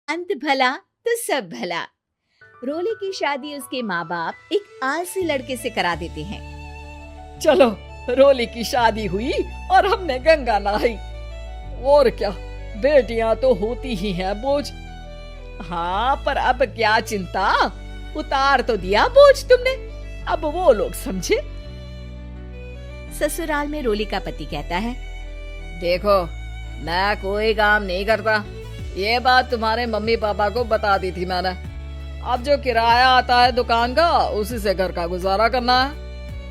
अंत भला तो सब भला। रोली की शादी उसके माँ बाप एक आलसी लड़के से करा देते हैं। चलो, रोली की शादी हुई और हमने गंगा नहाई। और क्या, बेटियां तो होती ही हैं बोझ। हाँ, पर अब क्या चिंता, उतार तो दिया बोझ तुमने, अब वो लोग समझे। ससुराल में रोली का पति कहता है, देखो, मैं कोई काम नहीं करता, ये बात तुम्हारे मम्मी पापा को बता दी थी मैंने। अब जो किराया आता है दुकान का, उसी से घर का गुजारा करना है।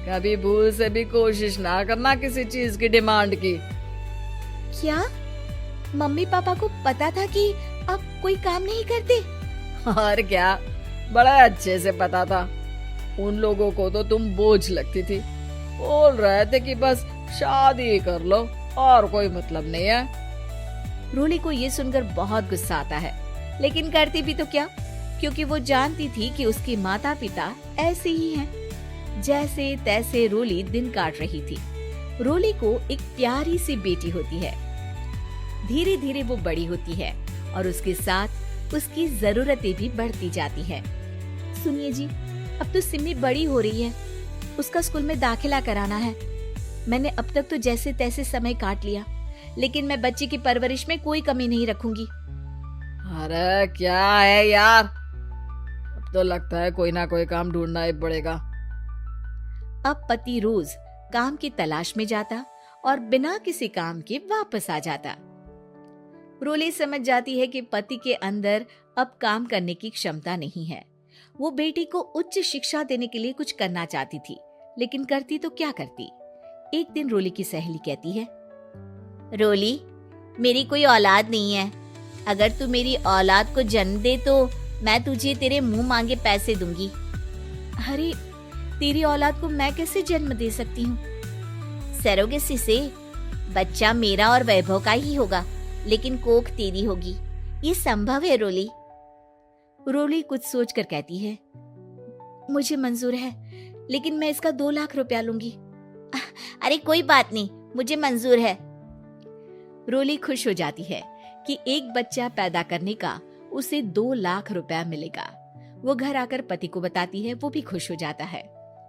कभी भूल से भी कोशिश ना करना किसी चीज की डिमांड की। क्या मम्मी पापा को पता था कि आप कोई काम नहीं करते? और क्या, बड़ा अच्छे से पता था। उन लोगों को तो तुम बोझ लगती थी, बोल रहे थे कि बस शादी कर लो और कोई मतलब नहीं है। रोली को ये सुनकर बहुत गुस्सा आता है, लेकिन करती भी तो क्या, क्योंकि वो जानती थी कि उसके माता पिता ऐसे ही हैं। जैसे तैसे रोली दिन काट रही थी। रोली को एक प्यारी सी बेटी होती है। धीरे धीरे वो बड़ी होती है और उसके साथ उसकी जरूरतें भी बढ़ती जाती है। सुनिए जी, अब तो सिमी बड़ी हो रही है, उसका स्कूल में दाखिला कराना है। मैंने अब तक तो जैसे तैसे समय काट लिया, लेकिन मैं बच्ची की परवरिश में कोई कमी नहीं रखूंगी। अरे क्या है यार, अब तो लगता है कोई ना कोई काम ढूंढना ही पड़ेगा। अब पति रोज काम की तलाश में जाता और बिना किसी काम के वापस आ जाता। रोली समझ जाती है कि पति के अंदर अब काम करने की क्षमता नहीं है। वो बेटी को उच्च शिक्षा देने के लिए कुछ करना चाहती थी, लेकिन करती तो क्या करती। एक दिन रोली की सहेली कहती है, रोली, मेरी कोई औलाद नहीं है। अगर तू मेरी औलाद को जन्म दे तो मैं तुझे तेरे मुंह मांगे पैसे दूंगी। अरे, तेरी औलाद को मैं कैसे जन्म दे सकती हूँ? सरोगेसी से। बच्चा मेरा और वैभव का ही होगा, लेकिन कोख तेरी होगी। ये संभव है रोली। रोली कुछ सोचकर कहती है, मुझे मंजूर है, लेकिन मैं इसका 2 लाख रुपया लूंगी। अरे कोई बात नहीं, मुझे मंजूर है। रोली खुश हो जाती है कि एक बच्चा पैदा करने का उसे 2 लाख रुपया मिलेगा। वो घर आकर पति को बताती है, वो भी खुश हो जाता है।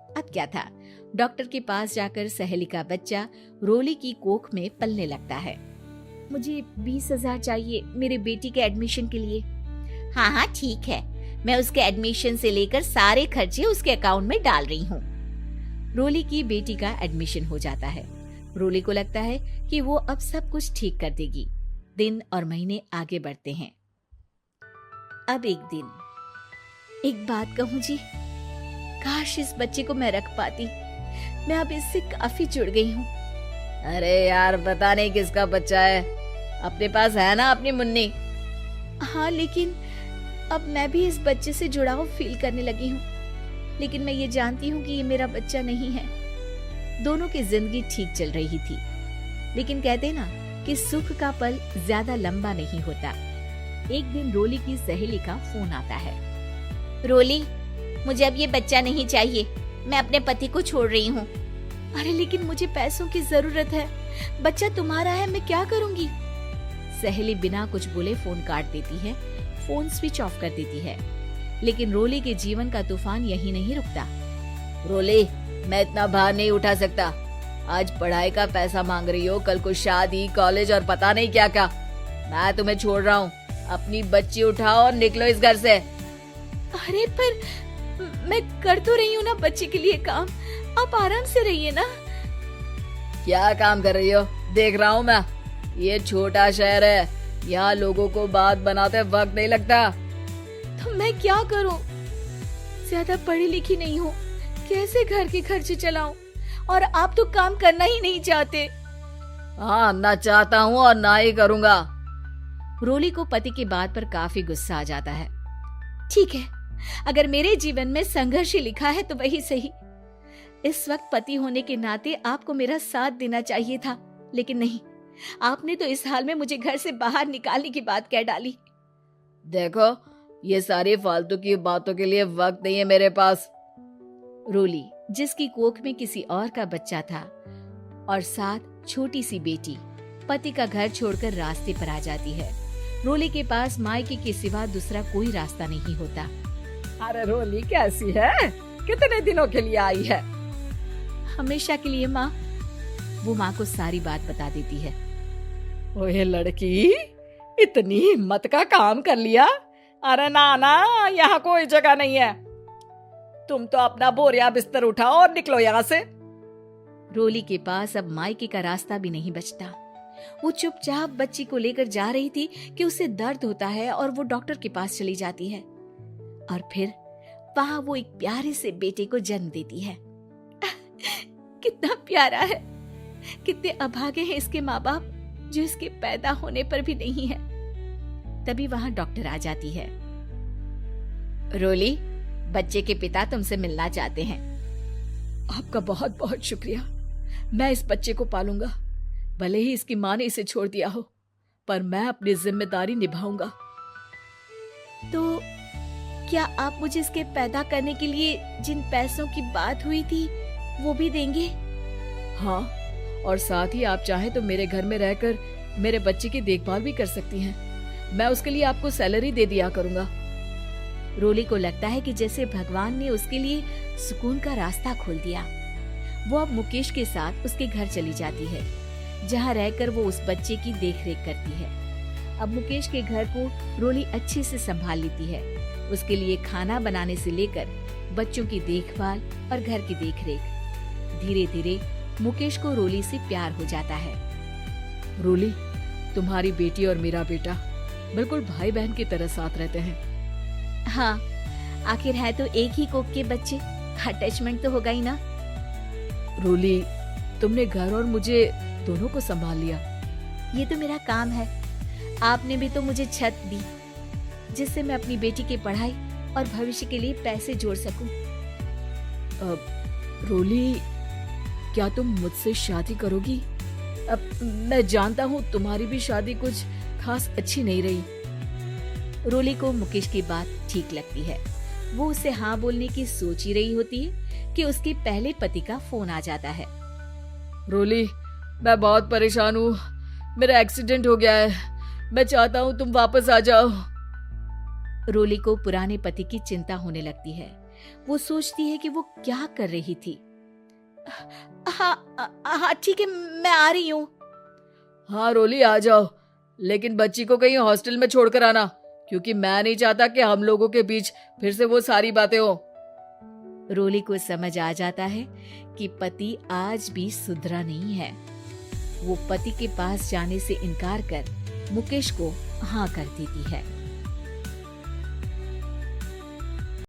अब क्या था, डॉक्टर के पास जाकर सहेली का बच्चा रोली की कोख में पलने लगता है। मुझे 20,000 चाहिए मेरे बेटी के एडमिशन के लिए। हाँ हाँ ठीक है, मैं उसके एडमिशन से लेकर सारे खर्चे उसके अकाउंट में डाल रही हूँ। रोली की बेटी का एडमिशन हो जाता है। रोली को लगता है कि वो अब सब कुछ ठीक कर देगी। दिन और महीने आगे बढ़ते हैं। अब एक दिन, एक बात कहूँ जी, काश इस बच्चे को मैं रख पाती। मैं अब इससे काफी जुड़ गई हूँ। अरे यार, पता नहीं किसका बच्चा है, अपने पास है ना अपनी मुन्नी। हाँ, लेकिन अब मैं भी इस बच्चे से जुड़ाव फील करने लगी हूँ, लेकिन मैं ये जानती हूँ कि ये मेरा बच्चा नहीं है। दोनों की जिंदगी ठीक चल रही थी, लेकिन कहते ना कि सुख का पल ज्यादा लंबा नहीं होता। एक दिन रोली की सहेली का फोन आता है। रोली, मुझे अब ये बच्चा नहीं चाहिए, मैं अपने पति को छोड़ रही हूँ। अरे लेकिन मुझे पैसों की जरूरत है, बच्चा तुम्हारा है, मैं क्या करूँगी? सहेली बिना कुछ बोले फोन काट देती है, फोन स्विच ऑफ कर देती है। लेकिन रोली के जीवन का तूफान यही नहीं रुकता। रोली, मैं इतना भार नहीं उठा सकता। आज पढ़ाई का पैसा मांग रही हो, कल को शादी, कॉलेज और पता नहीं क्या क्या। मैं तुम्हें छोड़ रहा हूँ, अपनी बच्ची उठाओ और निकलो इस घर से। अरे पर मैं कर तो रही हूँ ना बच्चे के लिए काम, आप आराम से रहिए ना। क्या काम कर रही हो? देख रहा हूँ मैं। ये छोटा शहर है, यहाँ लोगों को बात बनाते वक्त नहीं लगता। तो मैं क्या करूँ? ज्यादा पढ़ी लिखी नहीं हूँ, कैसे घर के खर्चे चलाऊं? और आप तो काम करना ही नहीं चाहते। हाँ, ना चाहता हूँ और ना ही करूँगा। रोली को पति की बात पर काफी गुस्सा आ जाता है। ठीक है, अगर मेरे जीवन में संघर्ष ही लिखा है तो वही सही। इस वक्त पति होने के नाते आपको मेरा साथ देना चाहिए था, लेकिन नहीं, आपने तो इस हाल में मुझे घर से बाहर निकालने की बात कह डाली। देखो, ये सारी फालतू की बातों के लिए वक्त नहीं है मेरे पास। रोली, जिसकी कोख में किसी और का बच्चा था और साथ छोटी सी बेटी, पति का घर छोड़कर रास्ते पर आ जाती है। रोली के पास मायके के सिवा दूसरा कोई रास्ता नहीं होता। अरे रोली कैसी है? कितने दिनों के लिए आई है? हमेशा के लिए माँ। वो माँ को सारी बात बता देती है। ओए लड़की, इतनी हिम्मत का काम कर लिया। अरे ना ना, यहाँ कोई जगह नहीं है। तुम तो अपना बोरिया बिस्तर उठाओ और निकलो यहाँ से। रोली के पास अब मायके का रास्ता भी नहीं बचता। वो चुपचाप बच्ची को लेकर जा रही थी कि उसे दर्द होता है और वो डॉक्टर के पास चली जाती है और फिर वहां वो एक प्यारे से बेटे को जन्म देती है। कितना प्यारा है, कितने अभागे हैं इसके माँ बाप जो इसके पैदा होने पर भी नहीं है। तभी वहां डॉक्टर आ जाती है। रोली, बच्चे के पिता तुमसे मिलना चाहते हैं। आपका बहुत बहुत शुक्रिया। मैं इस बच्चे को पालूंगा, भले ही इसकी माँ ने इसे छोड़ दिया हो, पर मैं अपनी जिम्मेदारी निभाऊंगा। तो क्या आप मुझे इसके पैदा करने के लिए जिन पैसों की बात हुई थी वो भी देंगे? हाँ, और साथ ही आप चाहें तो मेरे घर में रहकर मेरे बच्चे की देखभाल भी कर सकती हैं। मैं उसके लिए आपको सैलरी दे दिया करूंगा। रोली को लगता है कि जैसे भगवान ने उसके लिए सुकून का रास्ता खोल दिया। वो अब मुकेश के साथ उसके घर चली जाती है, जहाँ रहकर वो उस बच्चे की देखरेख करती है। अब मुकेश के घर को रोली अच्छे से संभाल लेती है। उसके लिए खाना बनाने से लेकर बच्चों की देखभाल और घर की देखरेख। धीरे धीरे मुकेश को रोली से प्यार हो जाता है। रोली, तुम्हारी बेटी और मेरा बेटा बिल्कुल भाई बहन की तरह साथ रहते हैं। हाँ, आखिर है तो एक ही कोख के बच्चे, अटैचमेंट तो होगा ही ना। रोली, तुमने घर और मुझे दोनों को संभाल लिया। ये तो मेरा काम है। आपने भी तो मुझे छत दी जिससे मैं अपनी बेटी की पढ़ाई और भविष्य के लिए पैसे जोड़ सकूं। रोली, क्या तुम मुझसे शादी करोगी? अब मैं जानता हूँ तुम्हारी भी शादी कुछ खास अच्छी नहीं रही। रोली को मुकेश की बात ठीक लगती है। वो उसे हाँ बोलने की सोच ही रही होती है कि उसके पहले पति का फोन आ जाता है। रोली, मैं बहुत परेशान हूँ। मेरा एक्सीडेंट हो गया है। मैं चाहता हूँ तुम वापस आ जाओ। रोली को पुराने पति की चिंता होने लगती है। वो सोचती है कि वो क्या कर रही थी। हाँ ठीक है, मैं आ रही हूँ। हाँ रोली, आ जाओ, लेकिन बच्ची को कहीं हॉस्टल में छोड़कर आना, क्योंकि मैं नहीं चाहता कि हम लोगों के बीच फिर से वो सारी बातें हो। रोली को समझ आ जाता है कि पति आज भी सुधरा नहीं है। वो पति के पास जाने से इनकार कर मुकेश को हाँ कर देती है।